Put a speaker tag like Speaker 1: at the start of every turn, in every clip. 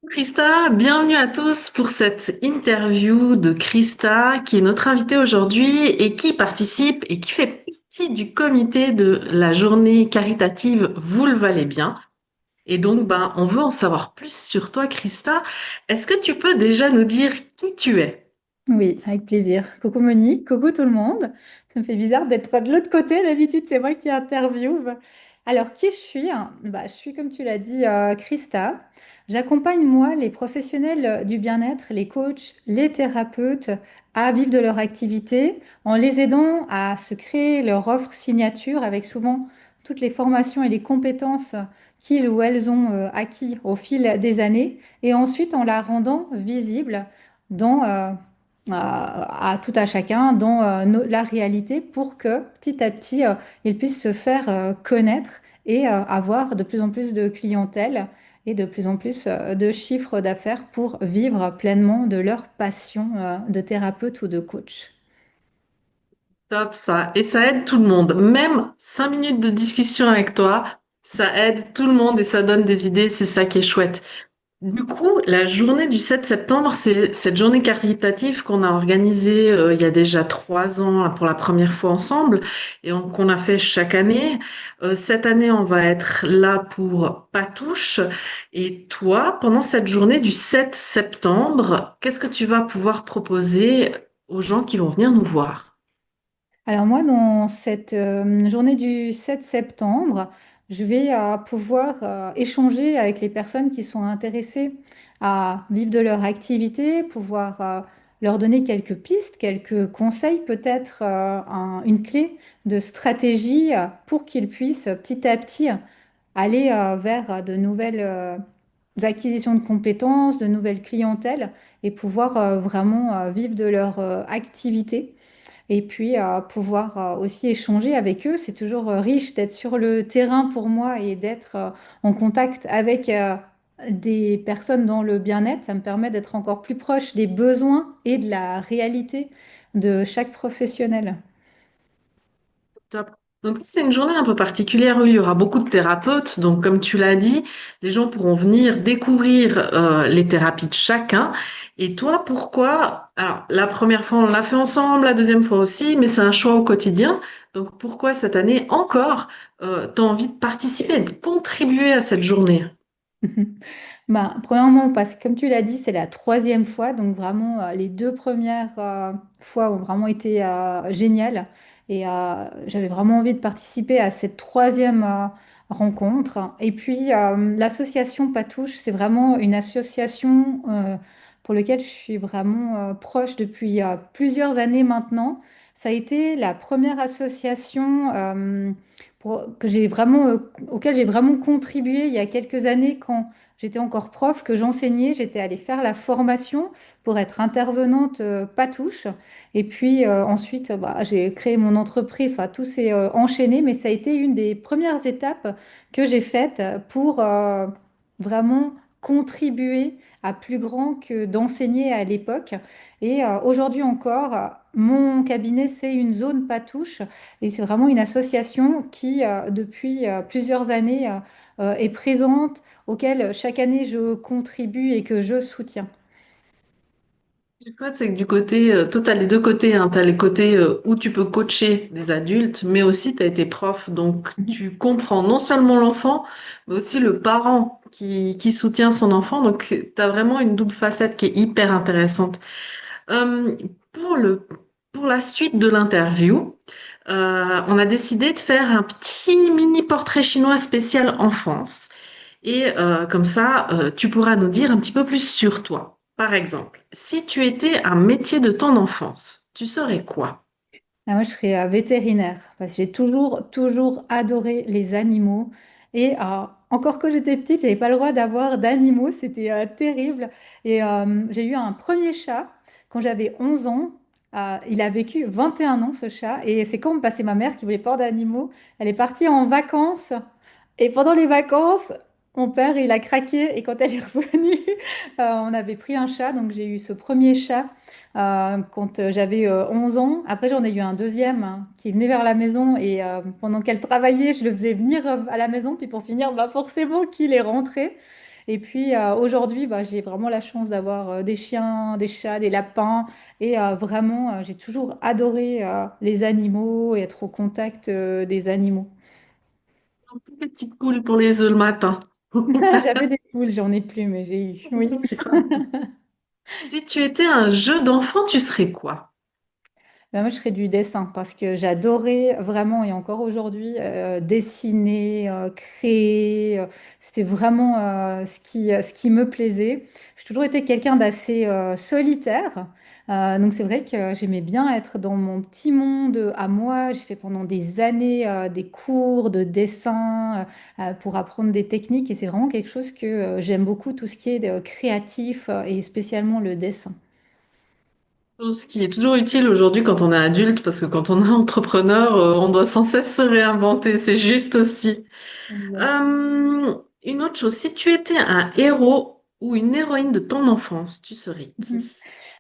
Speaker 1: Christa, bienvenue à tous pour cette interview de Christa, qui est notre invitée aujourd'hui et qui participe et qui fait partie du comité de la journée caritative Vous le valez bien. Et donc, on veut en savoir plus sur toi, Christa. Est-ce que tu peux déjà nous dire qui tu es?
Speaker 2: Oui, avec plaisir. Coucou Monique, coucou tout le monde. Ça me fait bizarre d'être de l'autre côté. D'habitude, c'est moi qui interviewe. Alors, qui je suis? Je suis, comme tu l'as dit, Christa. J'accompagne, moi, les professionnels du bien-être, les coachs, les thérapeutes, à vivre de leur activité en les aidant à se créer leur offre signature avec souvent toutes les formations et les compétences qu'ils ou elles ont acquis au fil des années et ensuite en la rendant visible dans à tout à chacun dans la réalité pour que petit à petit, ils puissent se faire connaître et avoir de plus en plus de clientèle et de plus en plus de chiffres d'affaires pour vivre pleinement de leur passion de thérapeute ou de coach.
Speaker 1: Top ça. Et ça aide tout le monde. Même 5 minutes de discussion avec toi, ça aide tout le monde et ça donne des idées. C'est ça qui est chouette. Du coup, la journée du 7 septembre, c'est cette journée caritative qu'on a organisée il y a déjà 3 ans pour la première fois ensemble et qu'on a fait chaque année. Cette année, on va être là pour Patouche. Et toi, pendant cette journée du 7 septembre, qu'est-ce que tu vas pouvoir proposer aux gens qui vont venir nous voir?
Speaker 2: Alors moi, dans cette journée du 7 septembre, je vais pouvoir échanger avec les personnes qui sont intéressées à vivre de leur activité, pouvoir leur donner quelques pistes, quelques conseils, peut-être une clé de stratégie pour qu'ils puissent petit à petit aller vers de nouvelles acquisitions de compétences, de nouvelles clientèles et pouvoir vraiment vivre de leur activité. Et puis, pouvoir aussi échanger avec eux. C'est toujours riche d'être sur le terrain pour moi et d'être en contact avec des personnes dans le bien-être. Ça me permet d'être encore plus proche des besoins et de la réalité de chaque professionnel.
Speaker 1: Top. Donc, ça, c'est une journée un peu particulière où il y aura beaucoup de thérapeutes. Donc, comme tu l'as dit, des gens pourront venir découvrir les thérapies de chacun. Et toi, pourquoi? Alors, la première fois, on l'a fait ensemble, la deuxième fois aussi, mais c'est un choix au quotidien. Donc, pourquoi cette année encore, tu as envie de participer, de contribuer à cette journée?
Speaker 2: Premièrement, parce que comme tu l'as dit, c'est la troisième fois, donc vraiment les deux premières fois ont vraiment été géniales et j'avais vraiment envie de participer à cette troisième rencontre. Et puis l'association Patouche, c'est vraiment une association pour laquelle je suis vraiment proche depuis plusieurs années maintenant. Ça a été la première association que j'ai vraiment, auquel j'ai vraiment contribué il y a quelques années quand j'étais encore prof, que j'enseignais, j'étais allée faire la formation pour être intervenante patouche. Et puis ensuite, j'ai créé mon entreprise, enfin, tout s'est enchaîné, mais ça a été une des premières étapes que j'ai faites pour vraiment contribuer à plus grand que d'enseigner à l'époque. Et aujourd'hui encore, mon cabinet, c'est une zone patouche et c'est vraiment une association qui, depuis plusieurs années, est présente auquel chaque année je contribue et que je soutiens.
Speaker 1: Ce qui est chouette, c'est que du côté, toi, t'as les deux côtés, hein. T'as les côtés où tu peux coacher des adultes, mais aussi t'as été prof, donc tu comprends non seulement l'enfant, mais aussi le parent qui soutient son enfant. Donc t'as vraiment une double facette qui est hyper intéressante. Euh, pour le, pour la suite de l'interview, on a décidé de faire un petit mini portrait chinois spécial enfance. Et comme ça, tu pourras nous dire un petit peu plus sur toi. Par exemple, si tu étais un métier de ton enfance, tu serais quoi?
Speaker 2: Moi, je serais vétérinaire parce que j'ai toujours adoré les animaux. Et encore que j'étais petite, j'avais pas le droit d'avoir d'animaux. C'était terrible. Et j'ai eu un premier chat quand j'avais 11 ans. Il a vécu 21 ans, ce chat. Et c'est quand passait ma mère qui voulait pas d'animaux. Elle est partie en vacances. Et pendant les vacances, mon père, il a craqué. Et quand elle est revenue, on avait pris un chat. Donc j'ai eu ce premier chat quand j'avais 11 ans. Après, j'en ai eu un deuxième qui venait vers la maison et pendant qu'elle travaillait, je le faisais venir à la maison. Puis pour finir, forcément qu'il est rentré. Et puis aujourd'hui, bah, j'ai vraiment la chance d'avoir des chiens, des chats, des lapins. Et vraiment, j'ai toujours adoré les animaux et être au contact des animaux.
Speaker 1: Des petites poules pour les œufs le matin.
Speaker 2: J'avais des poules, j'en ai plus, mais j'ai eu, oui.
Speaker 1: Si tu étais un jeu d'enfant, tu serais quoi?
Speaker 2: Ben, moi, je ferais du dessin parce que j'adorais vraiment, et encore aujourd'hui, dessiner, créer. C'était vraiment ce qui me plaisait. J'ai toujours été quelqu'un d'assez solitaire. Donc, c'est vrai que j'aimais bien être dans mon petit monde à moi. J'ai fait pendant des années des cours de dessin pour apprendre des techniques. Et c'est vraiment quelque chose que j'aime beaucoup, tout ce qui est créatif et spécialement le dessin.
Speaker 1: Chose qui est toujours utile aujourd'hui quand on est adulte, parce que quand on est entrepreneur, on doit sans cesse se réinventer. C'est juste aussi. Une autre chose, si tu étais un héros ou une héroïne de ton enfance, tu serais qui?
Speaker 2: Mhm.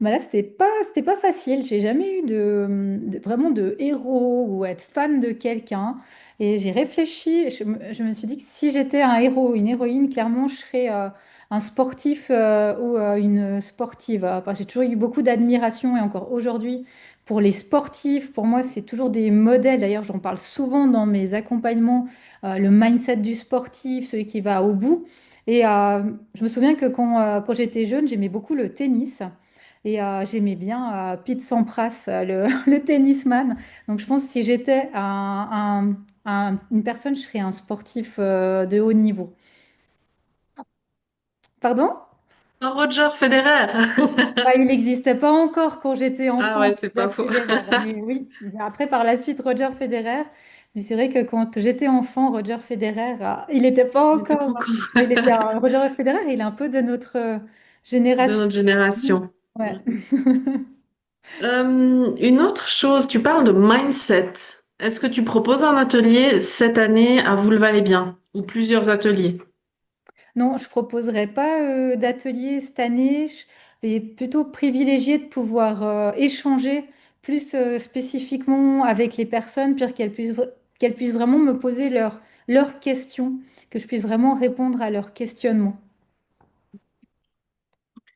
Speaker 2: Bah là, c'était pas facile. J'ai jamais eu vraiment de héros ou être fan de quelqu'un. Et j'ai réfléchi. Je me suis dit que si j'étais un héros ou une héroïne, clairement, je serais un sportif ou une sportive. Parce que j'ai toujours eu beaucoup d'admiration et encore aujourd'hui, pour les sportifs, pour moi, c'est toujours des modèles. D'ailleurs, j'en parle souvent dans mes accompagnements, le mindset du sportif, celui qui va au bout. Et je me souviens que quand j'étais jeune, j'aimais beaucoup le tennis. Et j'aimais bien Pete Sampras, le tennisman. Donc je pense que si j'étais une personne, je serais un sportif de haut niveau. Pardon?
Speaker 1: Roger Federer.
Speaker 2: Bah, il n'existait pas encore quand j'étais
Speaker 1: Ah
Speaker 2: enfant,
Speaker 1: ouais, c'est pas
Speaker 2: Roger
Speaker 1: faux.
Speaker 2: Federer. Mais oui, après par la suite, Roger Federer. Mais c'est vrai que quand j'étais enfant, Roger Federer, il n'était pas
Speaker 1: Il était pas
Speaker 2: encore.
Speaker 1: encore
Speaker 2: Il était Roger Federer, il est un peu de notre
Speaker 1: de
Speaker 2: génération.
Speaker 1: notre génération.
Speaker 2: Ouais.
Speaker 1: Une autre chose, tu parles de mindset. Est-ce que tu proposes un atelier cette année à Vous le valez bien ou plusieurs ateliers?
Speaker 2: Non, je proposerai pas d'atelier cette année. Je vais plutôt privilégier de pouvoir échanger plus spécifiquement avec les personnes, puis qu'elles puissent vraiment me poser leurs questions, que je puisse vraiment répondre à leurs questionnements.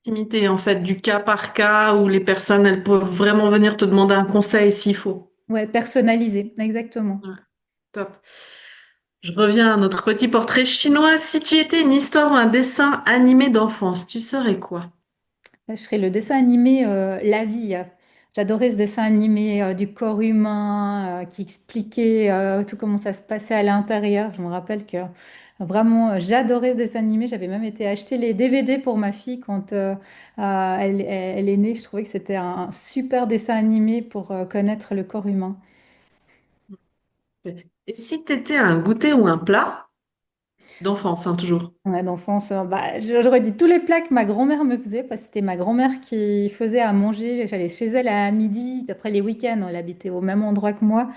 Speaker 1: Limité en fait du cas par cas où les personnes elles peuvent vraiment venir te demander un conseil s'il faut.
Speaker 2: Ouais, personnalisé, exactement.
Speaker 1: Ouais, top. Je reviens à notre petit portrait chinois. Si tu étais une histoire ou un dessin animé d'enfance, tu serais quoi?
Speaker 2: Je serais le dessin animé La Vie. J'adorais ce dessin animé du corps humain qui expliquait tout comment ça se passait à l'intérieur. Je me rappelle que vraiment j'adorais ce dessin animé. J'avais même été acheter les DVD pour ma fille quand elle est née. Je trouvais que c'était un super dessin animé pour connaître le corps humain.
Speaker 1: Et si tu étais un goûter ou un plat d'enfance, hein, toujours.
Speaker 2: Ouais, d'enfance, bah, j'aurais dit tous les plats que ma grand-mère me faisait, parce que c'était ma grand-mère qui faisait à manger. J'allais chez elle à midi, puis après les week-ends, elle habitait au même endroit que moi.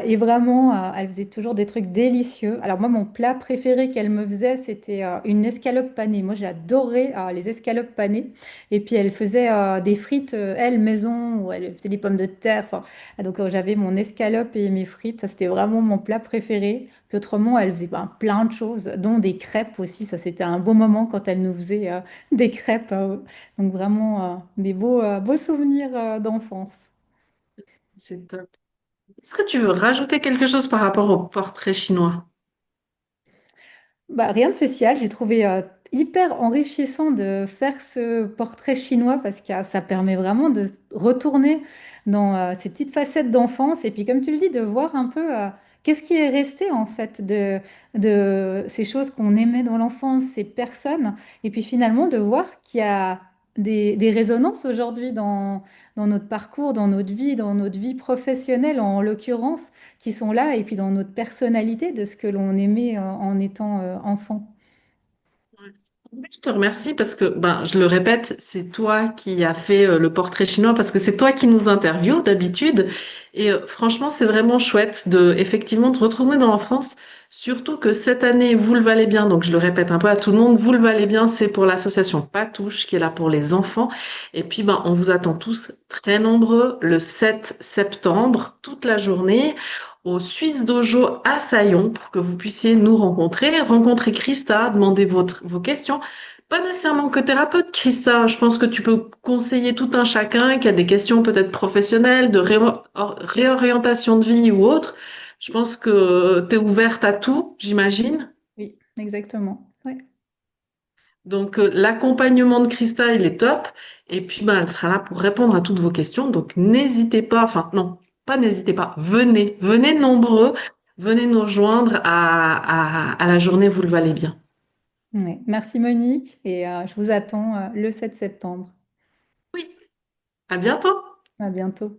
Speaker 2: Et vraiment, elle faisait toujours des trucs délicieux. Alors moi, mon plat préféré qu'elle me faisait, c'était une escalope panée. Moi, j'adorais les escalopes panées. Et puis, elle faisait des frites, elle, maison, où elle faisait des pommes de terre. Enfin, donc, j'avais mon escalope et mes frites. Ça, c'était vraiment mon plat préféré. Puis autrement, elle faisait ben, plein de choses, dont des crêpes aussi. Ça, c'était un beau moment quand elle nous faisait des crêpes. Donc vraiment des beaux souvenirs d'enfance.
Speaker 1: C'est top. Est-ce que tu veux rajouter quelque chose par rapport au portrait chinois?
Speaker 2: Bah, rien de spécial. J'ai trouvé hyper enrichissant de faire ce portrait chinois parce que ça permet vraiment de retourner dans ces petites facettes d'enfance et puis, comme tu le dis, de voir un peu qu'est-ce qui est resté en fait de ces choses qu'on aimait dans l'enfance, ces personnes, et puis finalement de voir qu'il y a des résonances aujourd'hui dans notre parcours, dans notre vie professionnelle en l'occurrence qui sont là et puis dans notre personnalité de ce que l'on aimait en étant enfant.
Speaker 1: Ouais. Je te remercie parce que, ben, je le répète, c'est toi qui as fait le portrait chinois parce que c'est toi qui nous interviews d'habitude. Et franchement, c'est vraiment chouette effectivement, de retourner dans l'enfance. Surtout que cette année, vous le valez bien. Donc, je le répète un peu à tout le monde, vous le valez bien, c'est pour l'association Patouche qui est là pour les enfants. Et puis, ben, on vous attend tous très nombreux le 7 septembre, toute la journée. au Suisse Dojo à Saillon pour que vous puissiez nous rencontrer Christa, demander vos questions. Pas nécessairement que thérapeute, Christa. Je pense que tu peux conseiller tout un chacun qui a des questions peut-être professionnelles, de réorientation de vie ou autre. Je pense que tu es ouverte à tout, j'imagine.
Speaker 2: Oui, exactement. Ouais.
Speaker 1: Donc, l'accompagnement de Christa, il est top. Et puis, ben, elle sera là pour répondre à toutes vos questions. Donc, n'hésitez pas, enfin, non, pas n'hésitez pas, venez nombreux, venez nous rejoindre à la journée, vous le valez bien.
Speaker 2: Ouais. Merci Monique et je vous attends le 7 septembre.
Speaker 1: Oui, à bientôt.
Speaker 2: À bientôt.